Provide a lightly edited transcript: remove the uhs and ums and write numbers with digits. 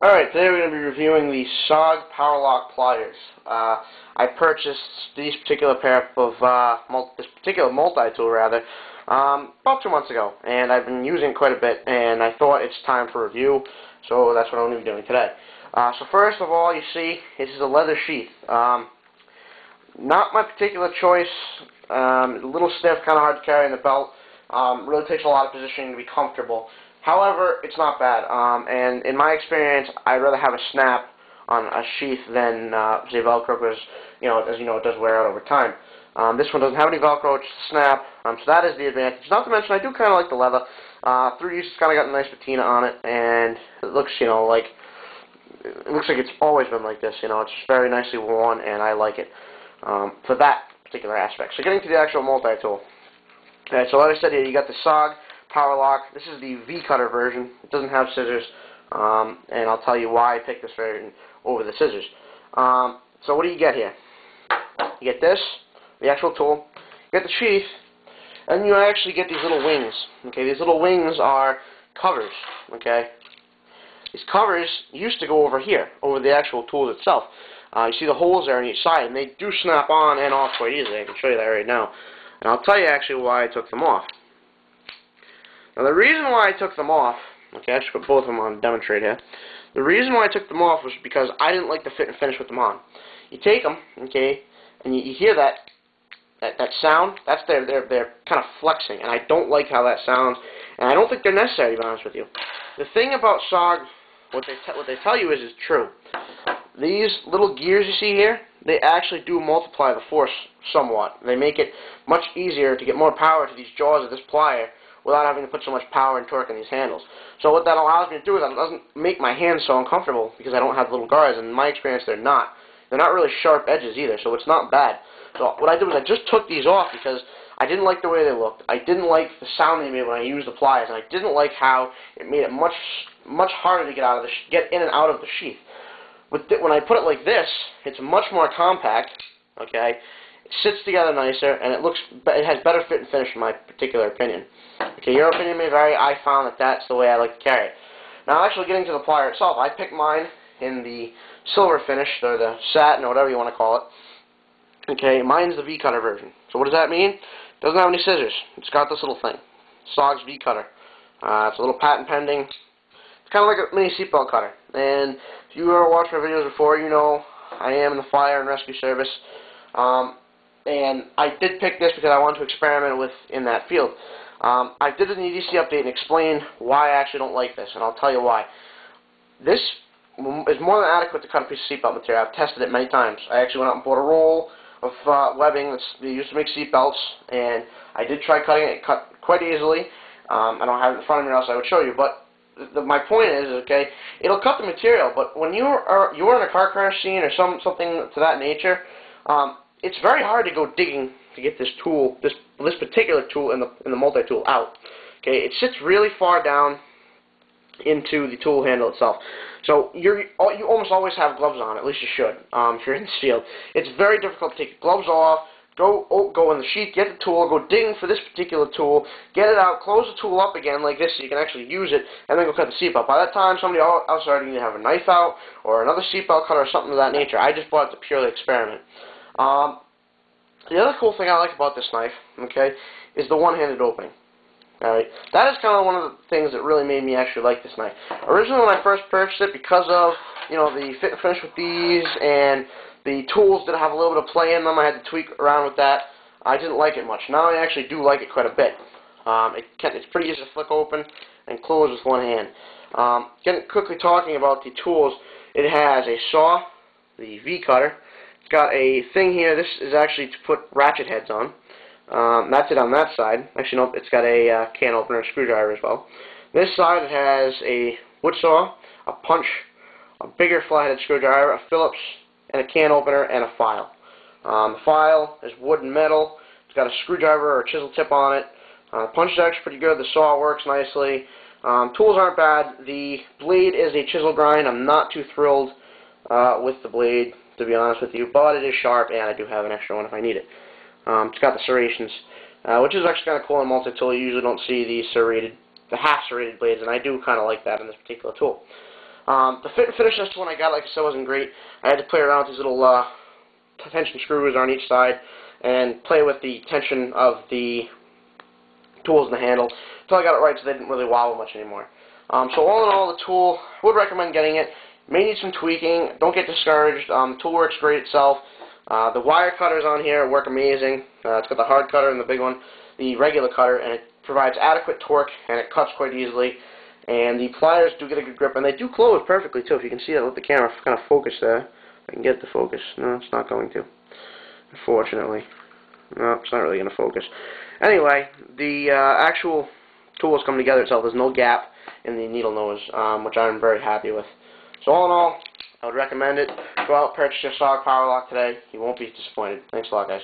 Alright, today we're going to be reviewing the Sog Powerlock pliers. I purchased these particular pair of, this particular multi-tool rather, about 2 months ago, and I've been using it quite a bit, and I thought it's time for review, so that's what I'm going to be doing today. So first of all, you see, this is a leather sheath. Not my particular choice, a little stiff, kind of hard to carry in the belt, really takes a lot of positioning to be comfortable. However, it's not bad, and in my experience, I'd rather have a snap on a sheath than, say, Velcro, because, as you know, it does wear out over time. This one doesn't have any Velcro, it's just a snap, so that is the advantage. Not to mention, I do kind of like the leather. Through use, it's kind of got a nice patina on it, and it looks, like it's always been like this. It's just very nicely worn, and I like it for that particular aspect. So getting to the actual multi-tool. Okay, so like I said here, you got the Sog Powerlock. This is the V-cutter version. It doesn't have scissors, and I'll tell you why I picked this version over the scissors. So what do you get here? You get this, the actual tool, you get the sheath, and you actually get these little wings. Okay, these little wings are covers. Okay, these covers used to go over here, over the actual tool itself. You see the holes there on each side, and they do snap on and off quite easily. I can show you that right now. And I'll tell you actually why I took them off. Now the reason why I took them off, okay, I should put both of them on to demonstrate here. The reason why I took them off was because I didn't like the fit and finish with them on. You take them, okay, and you hear that sound. That's they're kind of flexing, and I don't like how that sounds, and I don't think they're necessary, to be honest with you. The thing about Sog, what they tell you is true. These little gears you see here, they actually do multiply the force somewhat. They make it much easier to get more power to these jaws of this plier without having to put so much power and torque in these handles. So what that allows me to do is it doesn't make my hands so uncomfortable because I don't have little guards, and in my experience they're not. They're not really sharp edges either, so it's not bad. So what I did was I just took these off because I didn't like the way they looked. I didn't like the sound they made when I used the pliers, and I didn't like how it made it much harder to get in and out of the sheath. When I put it like this, it's much more compact. Okay, it sits together nicer, and it has better fit and finish in my particular opinion. Okay, your opinion may vary. I found that that's the way I like to carry it. Now, actually getting to the plier itself, I picked mine in the silver finish, or the satin, or whatever you want to call it. Okay, mine's the V-cutter version. So what does that mean? It doesn't have any scissors. It's got this little thing, Sog's V-cutter. It's a little patent pending. It's kind of like a mini seatbelt cutter. And if you ever watched my videos before, you know I am in the fire and rescue service. And I did pick this because I wanted to experiment with in that field. I did an EDC update and explained why I actually don't like this, and I'll tell you why. This is more than adequate to cut a piece of seatbelt material. I've tested it many times. I actually went out and bought a roll of webbing that's used to make seatbelts, and I did try cutting it. It cut quite easily. I don't have it in front of me, or else I would show you. But my point is, okay, it'll cut the material, but when you're in a car crash scene or something to that nature, it's very hard to go digging to get this tool, this particular tool in the multi-tool out. Okay, it sits really far down into the tool handle itself. So you almost always have gloves on. At least you should if you're in this field. It's very difficult to take gloves off, go in the sheath, get the tool, go digging for this particular tool, get it out, close the tool up again like this so you can actually use it, and then go cut the seatbelt. By that time, somebody else already need to have a knife out or another seatbelt cutter or something of that nature. I just bought it to purely experiment. The other cool thing I like about this knife, okay, is the one-handed opening. Alright, that is kind of one of the things that really made me actually like this knife. Originally, when I first purchased it, because of the fit and finish with these and the tools that have a little bit of play in them, I had to tweak around with that. I didn't like it much. Now I actually do like it quite a bit. It's pretty easy to flick open and close with one hand. Quickly talking about the tools, it has a saw, the V-cutter. It's got a thing here. This is actually to put ratchet heads on. That's it on that side. Actually, nope, it's got a can opener, a screwdriver as well. This side it has a wood saw, a punch, a bigger flathead screwdriver, a Phillips, and a can opener, and a file. The file is wood and metal. It's got a screwdriver or a chisel tip on it. The punch is actually pretty good. The saw works nicely. Tools aren't bad. The blade is a chisel grind. I'm not too thrilled with the blade, to be honest with you, but it is sharp, and I do have an extra one if I need it. It's got the serrations, which is actually kind of cool in multi-tool. You usually don't see the half serrated blades, and I do kind of like that in this particular tool. The fit and finish of this one I got, like I said, wasn't great. I had to play around with these little tension screws on each side and play with the tension of the tools in the handle until I got it right so they didn't really wobble much anymore. So all in all, the tool, I would recommend getting it. May need some tweaking. Don't get discouraged. The tool works great itself. The wire cutters on here work amazing. It's got the hard cutter and the big one, the regular cutter, and it provides adequate torque and it cuts quite easily. And the pliers do get a good grip, and they do close perfectly too. If you can see that with the camera, kind of focus there. If I can get it to focus. No, it's not going to. Unfortunately. No, it's not really going to focus. Anyway, the actual tools come together itself. There's no gap in the needle nose, which I'm very happy with. So all in all, I would recommend it. Go out, purchase your Sog Powerlock today. You won't be disappointed. Thanks a lot, guys.